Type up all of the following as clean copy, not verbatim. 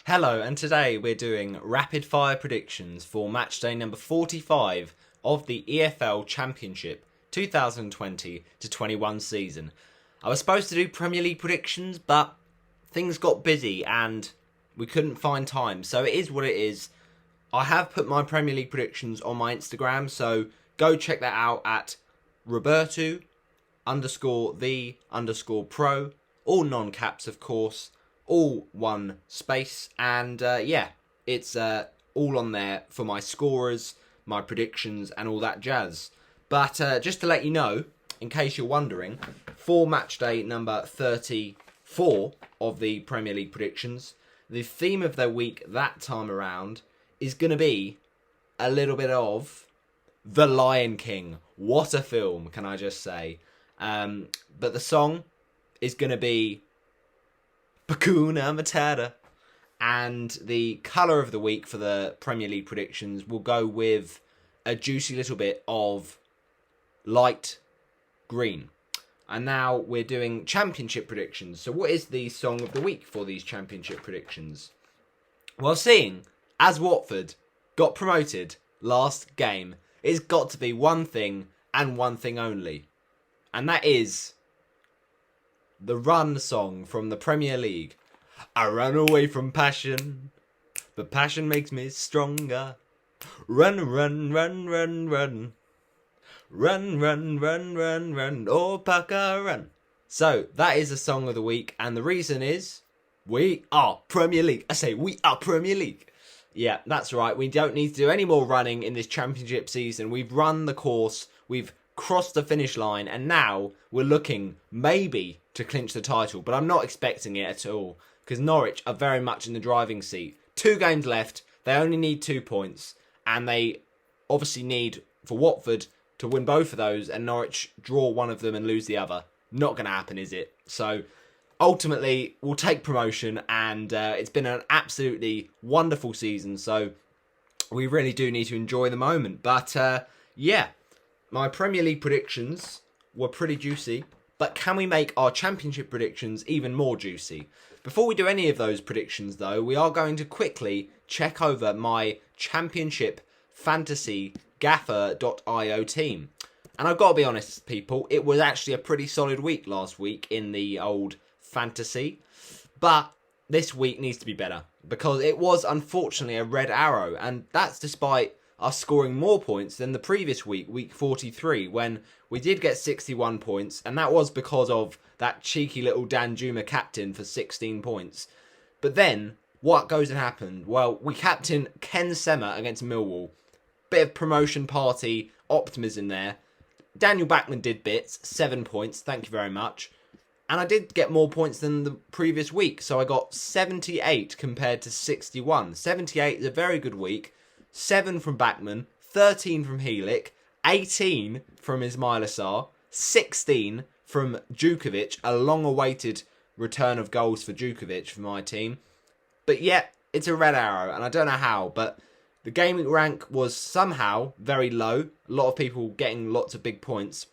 Hello, and today we're doing rapid fire predictions for match day number 45 of the EFL Championship 2020 to 21 season. I was supposed to do Premier League predictions, but things got busy and we couldn't find time, so it is what it is. I have put my Premier League predictions on my Instagram, so go check that out at Roberto_the_pro, all non-caps of course, all one space, and it's all on there for my scorers, my predictions, and all that jazz. But just to let you know, in case you're wondering, for match day number 34 of the Premier League predictions, the theme of the week that time around is going to be a little bit of The Lion King. What a film, can I just say. But the song is going to be Hakuna Matata. And the colour of the week for the Premier League predictions will go with a juicy little bit of light green. And now we're doing championship predictions. So what is the song of the week for these championship predictions? Well, seeing as Watford got promoted last game, it's got to be one thing and one thing only. And that is the Run song from the Premier League. I run away from passion, but passion makes me stronger. Run, run, run, run, run. Run, run, run, run, run. Oh, Parker, run. So, that is the song of the week. And the reason is, we are Premier League. I say, we are Premier League. Yeah, that's right. We don't need to do any more running in this championship season. We've run the course. We've crossed the finish line. And now we're looking maybe to clinch the title. But I'm not expecting it at all. Because Norwich are very much in the driving seat. 2 games left. They only need 2 points. And they obviously need, for Watford, to win both of those. And Norwich draw one of them and lose the other. Not going to happen, is it? So ultimately, we'll take promotion, and it's been an absolutely wonderful season, so we really do need to enjoy the moment. But my Premier League predictions were pretty juicy, but can we make our championship predictions even more juicy? Before we do any of those predictions, though, we are going to quickly check over my championship fantasy gaffer.io team. And I've got to be honest, people, it was actually a pretty solid week last week in the old fantasy, but this week needs to be better because it was unfortunately a red arrow, and that's despite us scoring more points than the previous week, week 43, when we did get 61 points, and that was because of that cheeky little Danjuma captain for 16 points. But then what goes and happened? Well, we captained Ken Sema against Millwall. Bit of promotion party optimism there. Daniel Backman did bits, 7 points, thank you very much. And I did get more points than the previous week, so I got 78 compared to 61. 78 is a very good week. 7 from Backman, 13 from Helik, 18 from Ismail Assar, 16 from Djukovic, a long-awaited return of goals for Djukovic for my team. But yet, it's a red arrow, and I don't know how, but the gaming rank was somehow very low. A lot of people getting lots of big points.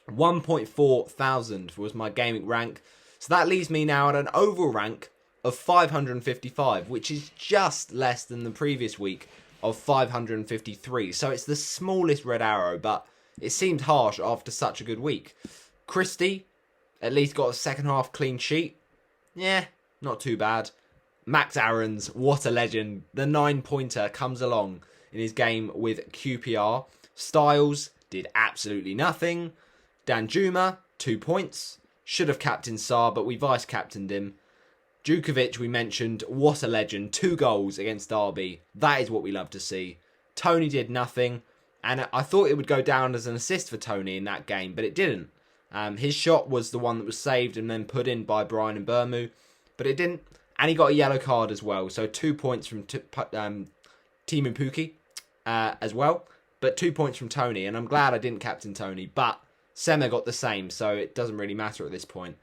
1.4 thousand was my gaming rank. So that leaves me now at an overall rank of 555, which is just less than the previous week of 553. So it's the smallest red arrow, but it seemed harsh after such a good week. Christie at least got a second half clean sheet. Yeah, not too bad. Max Aarons, what a legend. The 9-pointer comes along in his game with QPR. Styles did absolutely nothing. Danjuma, 2 points. Should have captained Sarr, but we vice-captained him. Djukovic, we mentioned, what a legend. 2 goals against Derby. That is what we love to see. Tony did nothing. And I thought it would go down as an assist for Tony in that game, but it didn't. His shot was the one that was saved and then put in by Brian Mbermu, but it didn't. And he got a yellow card as well. So 2 points from Timu Puki as well. But 2 points from Tony. And I'm glad I didn't captain Tony. But Sema got the same. So it doesn't really matter at this point.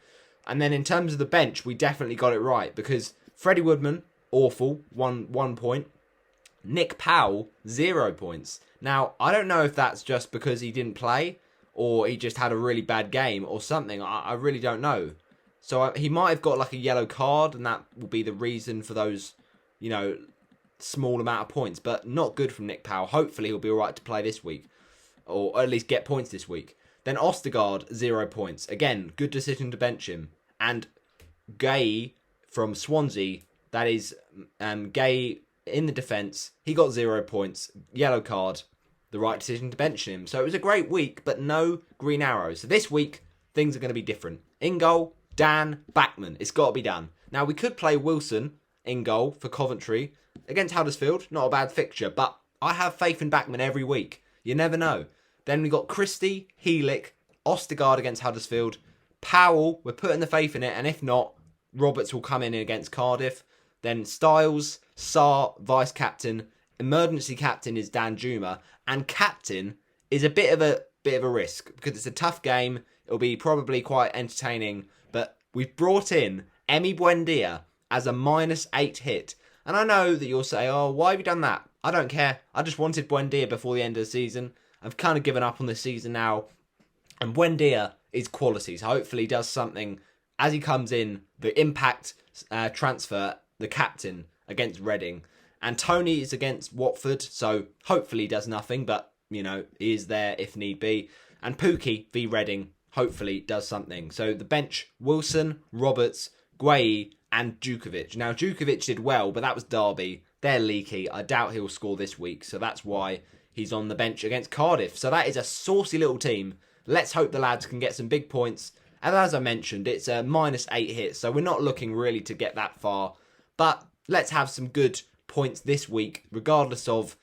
And then in terms of the bench, we definitely got it right. Because Freddie Woodman, awful. One point. Nick Powell, 0 points. Now, I don't know if that's just because he didn't play. Or he just had a really bad game or something. I really don't know. So he might have got like a yellow card, and that will be the reason for those small amount of points, but not good from Nick Powell. Hopefully he'll be alright to play this week, or at least get points this week. Then Ostergaard, 0 points. Again, good decision to bench him. And Gay from Swansea, that is Gay in the defence, he got 0 points, yellow card, the right decision to bench him. So it was a great week, but no green arrows. So this week, things are going to be different. In goal, Dan Backman. It's got to be done. Now, we could play Wilson in goal for Coventry against Huddersfield. Not a bad fixture, but I have faith in Backman every week. You never know. Then we got Christie, Heelick, Ostergaard against Huddersfield. Powell, we're putting the faith in it, and if not, Roberts will come in against Cardiff. Then Styles, Sarr, vice-captain. Emergency captain is Dan Juma, and captain is a bit of a risk because it's a tough game. It'll be probably quite entertaining, but we've brought in Emi Buendia as a -8 hit. And I know that you'll say, oh, why have you done that? I don't care. I just wanted Buendia before the end of the season. I've kind of given up on this season now. And Buendia is quality, so hopefully he does something as he comes in. The impact transfer, the captain against Reading. And Tony is against Watford, so hopefully he does nothing, but, he is there if need be. And Pookie v Reading hopefully does something. So the bench, Wilson, Roberts, Gueye, and Djukovic. Now, Djukovic did well, but that was Derby. They're leaky. I doubt he'll score this week, so that's why he's on the bench against Cardiff. So that is a saucy little team. Let's hope the lads can get some big points. And as I mentioned, it's a -8 hit, so we're not looking really to get that far. But let's have some good points this week, regardless of,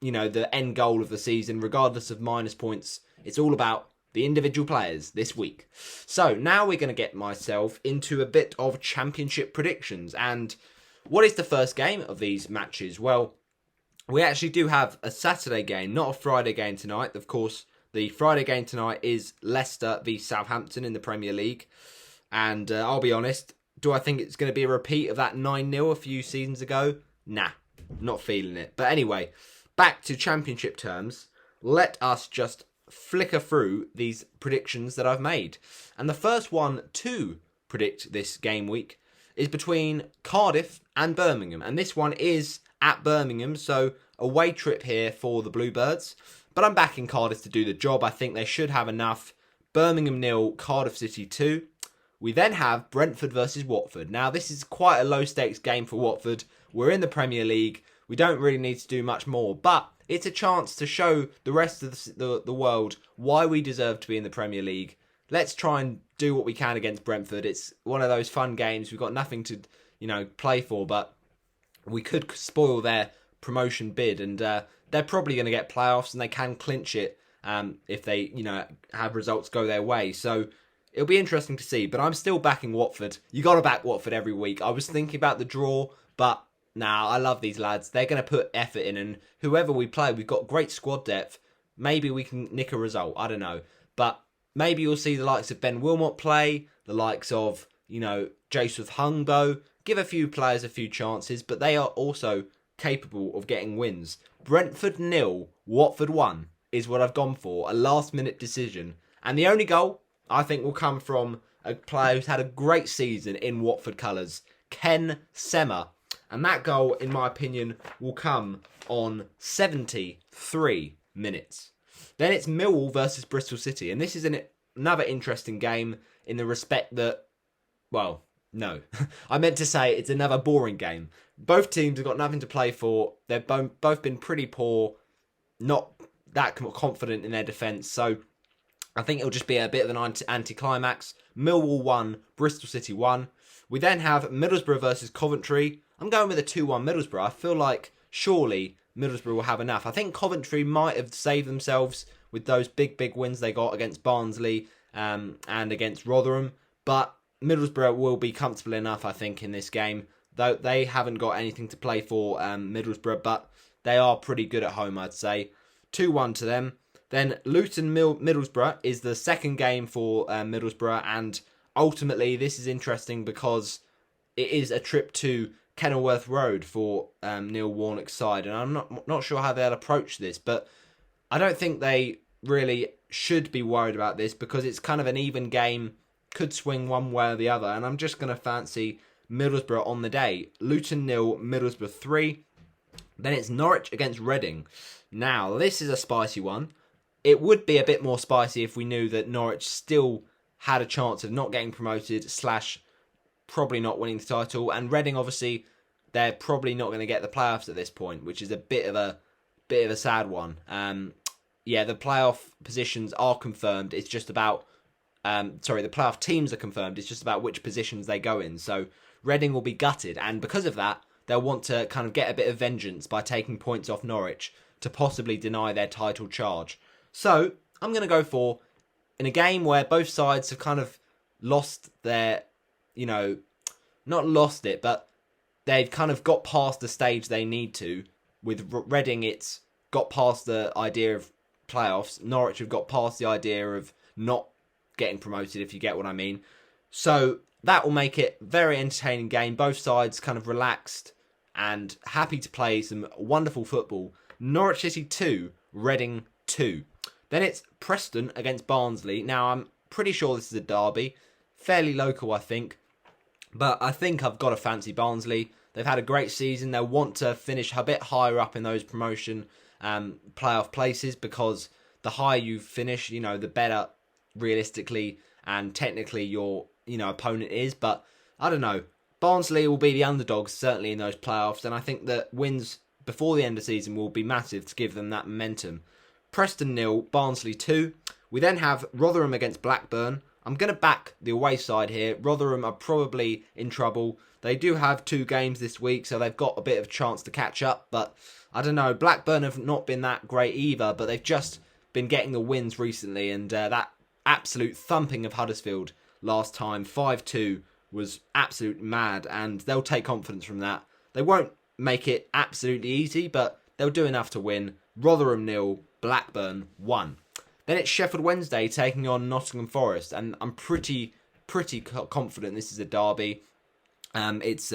the end goal of the season, regardless of minus points. It's all about the individual players this week. So now we're going to get myself into a bit of championship predictions. And what is the first game of these matches? Well, we actually do have a Saturday game, not a Friday game tonight. Of course, the Friday game tonight is Leicester v Southampton in the Premier League. And I'll be honest, do I think it's going to be a repeat of that 9-0 a few seasons ago? Nah, not feeling it. But anyway, back to championship terms. Let us just flicker through these predictions that I've made. And the first one to predict this game week is between Cardiff and Birmingham. And this one is at Birmingham, so away trip here for the Bluebirds. But I'm backing Cardiff to do the job. I think they should have enough. Birmingham 0, Cardiff City 2. We then have Brentford versus Watford. Now, this is quite a low-stakes game for Watford. We're in the Premier League. We don't really need to do much more. But it's a chance to show the rest of the world why we deserve to be in the Premier League. Let's try and do what we can against Brentford. It's one of those fun games. We've got nothing to, play for, but we could spoil their promotion bid. And they're probably going to get playoffs, and they can clinch it if they, have results go their way. So it'll be interesting to see. But I'm still backing Watford. You got to back Watford every week. I was thinking about the draw, but nah, I love these lads. They're going to put effort in, and whoever we play, we've got great squad depth. Maybe we can nick a result. I don't know. But maybe you'll see the likes of Ben Wilmot play, the likes of, Joseph Hungbo. Give a few players a few chances, but they are also capable of getting wins. Brentford 0, Watford 1 is what I've gone for. A last-minute decision. And the only goal, I think, will come from a player who's had a great season in Watford colours, Ken Sema. And that goal, in my opinion, will come on 73 minutes. Then it's Millwall versus Bristol City. And this is another interesting game in the respect that, well, no. I meant to say it's another boring game. Both teams have got nothing to play for. They've both been pretty poor, not that confident in their defence. So I think it'll just be a bit of an anticlimax. Millwall 1, Bristol City 1. We then have Middlesbrough versus Coventry. I'm going with a 2-1 Middlesbrough. I feel like surely Middlesbrough will have enough. I think Coventry might have saved themselves with those big wins they got against Barnsley and against Rotherham. But Middlesbrough will be comfortable enough, I think, in this game. Though they haven't got anything to play for, Middlesbrough, but they are pretty good at home, I'd say. 2-1 to them. Then Luton Middlesbrough is the second game for Middlesbrough, and ultimately this is interesting because it is a trip to Kenilworth Road for Neil Warnock's side, and I'm not sure how they'll approach this, but I don't think they really should be worried about this because it's kind of an even game, could swing one way or the other, and I'm just going to fancy Middlesbrough on the day. Luton 0, Middlesbrough 3. Then it's Norwich against Reading. Now, this is a spicy one. It would be a bit more spicy if we knew that Norwich still had a chance of not getting promoted / probably not winning the title. And Reading, obviously, they're probably not going to get the playoffs at this point, which is a bit of a sad one. Yeah, the playoff positions are confirmed. It's just about the playoff teams are confirmed. It's just about which positions they go in. So Reading will be gutted, and because of that, they'll want to kind of get a bit of vengeance by taking points off Norwich to possibly deny their title charge. So I'm going to go for, in a game where both sides have kind of lost their, not lost it, but they've kind of got past the stage they need to. With Reading, it's got past the idea of playoffs. Norwich have got past the idea of not getting promoted, if you get what I mean. So that will make it a very entertaining game. Both sides kind of relaxed and happy to play some wonderful football. Norwich City 2, Reading 2. Then it's Preston against Barnsley. Now, I'm pretty sure this is a derby. Fairly local, I think. But I think I've got to fancy Barnsley. They've had a great season. They'll want to finish a bit higher up in those promotion playoff places, because the higher you finish, the better realistically and technically your opponent is. But I don't know. Barnsley will be the underdogs certainly in those playoffs, and I think that wins before the end of the season will be massive to give them that momentum. Preston 0, Barnsley 2. We then have Rotherham against Blackburn. I'm going to back the away side here. Rotherham are probably in trouble. They do have 2 games this week, so they've got a bit of a chance to catch up. But I don't know, Blackburn have not been that great either, but they've just been getting the wins recently. And that absolute thumping of Huddersfield last time, 5-2, was absolute mad. And they'll take confidence from that. They won't make it absolutely easy, but they'll do enough to win. Rotherham 0, Blackburn 1. Then it's Sheffield Wednesday taking on Nottingham Forest, and I'm pretty confident this is a derby. It's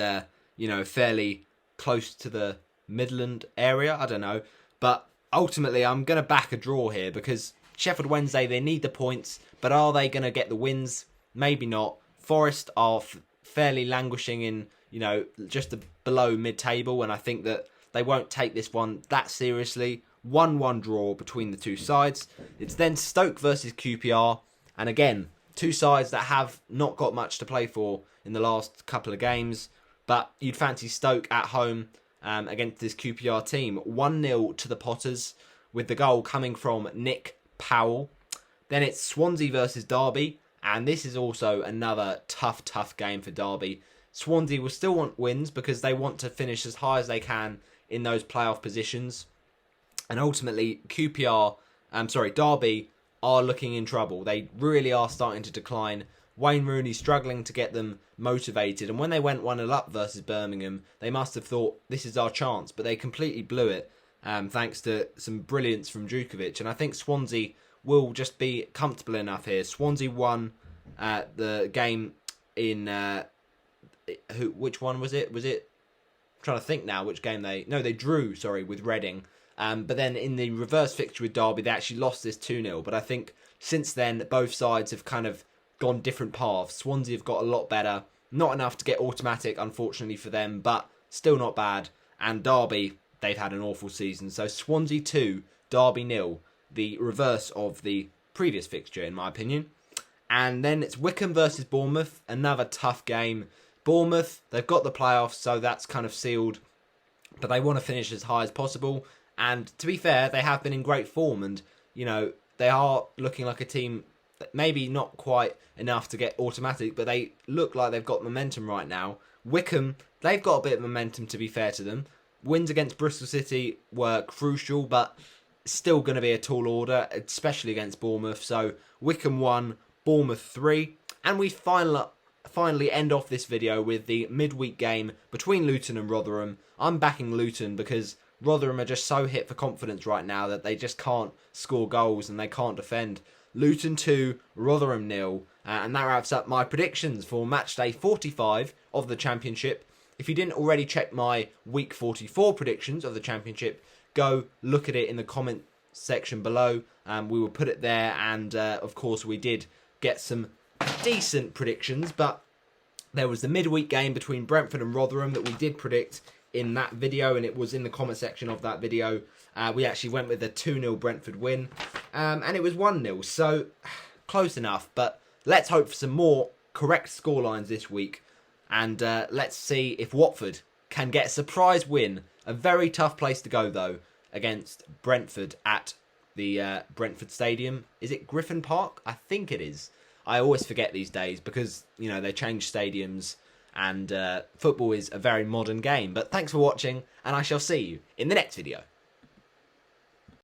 fairly close to the Midland area, I don't know, but ultimately I'm going to back a draw here, because Sheffield Wednesday, they need the points, but are they going to get the wins? Maybe not. Forest are fairly languishing in, just below mid-table, and I think that they won't take this one that seriously. 1-1 draw between the two sides. It's then Stoke versus QPR, and again, two sides that have not got much to play for in the last couple of games, but you'd fancy Stoke at home against this QPR team. 1-0 to the Potters, with the goal coming from Nick Powell. Then it's Swansea versus Derby, and this is also another tough game for Derby. Swansea will still want wins because they want to finish as high as they can in those playoff positions. And ultimately, Derby are looking in trouble. They really are starting to decline. Wayne Rooney struggling to get them motivated. And when they went 1-0 up versus Birmingham, they must have thought, this is our chance. But they completely blew it, thanks to some brilliance from Djukovic. And I think Swansea will just be comfortable enough here. Swansea won the game in... which one was it? I'm trying to think now which game they drew, with Reading. But then in the reverse fixture with Derby, they actually lost this 2-0. But I think since then, both sides have kind of gone different paths. Swansea have got a lot better. Not enough to get automatic, unfortunately for them, but still not bad. And Derby, they've had an awful season. So Swansea 2, Derby 0. The reverse of the previous fixture, in my opinion. And then it's Wycombe versus Bournemouth. Another tough game. Bournemouth, they've got the playoffs, so that's kind of sealed. But they want to finish as high as possible. And to be fair, they have been in great form. And, they are looking like a team that maybe not quite enough to get automatic, but they look like they've got momentum right now. Wycombe, they've got a bit of momentum, to be fair to them. Wins against Bristol City were crucial, but still going to be a tall order, especially against Bournemouth. So Wycombe 1, Bournemouth 3. And we finally end off this video with the midweek game between Luton and Rotherham. I'm backing Luton because Rotherham are just so hit for confidence right now that they just can't score goals and they can't defend. Luton 2, Rotherham 0. And that wraps up my predictions for match day 45 of the Championship. If you didn't already check my week 44 predictions of the Championship, go look at it in the comment section below. We will put it there, and of course we did get some decent predictions, but There was the midweek game between Brentford and Rotherham that we did predict in that video, and it was in the comment section of that video. We actually went with a 2-0 Brentford win, and it was 1-0, so close enough, but let's hope for some more correct scorelines this week, and let's see if Watford can get a surprise win. A very tough place to go, though, against Brentford at the Brentford Stadium. Is it Griffin Park? I think it is. I always forget these days because, you know, they change stadiums and football is a very modern game. But thanks for watching, and I shall see you in the next video.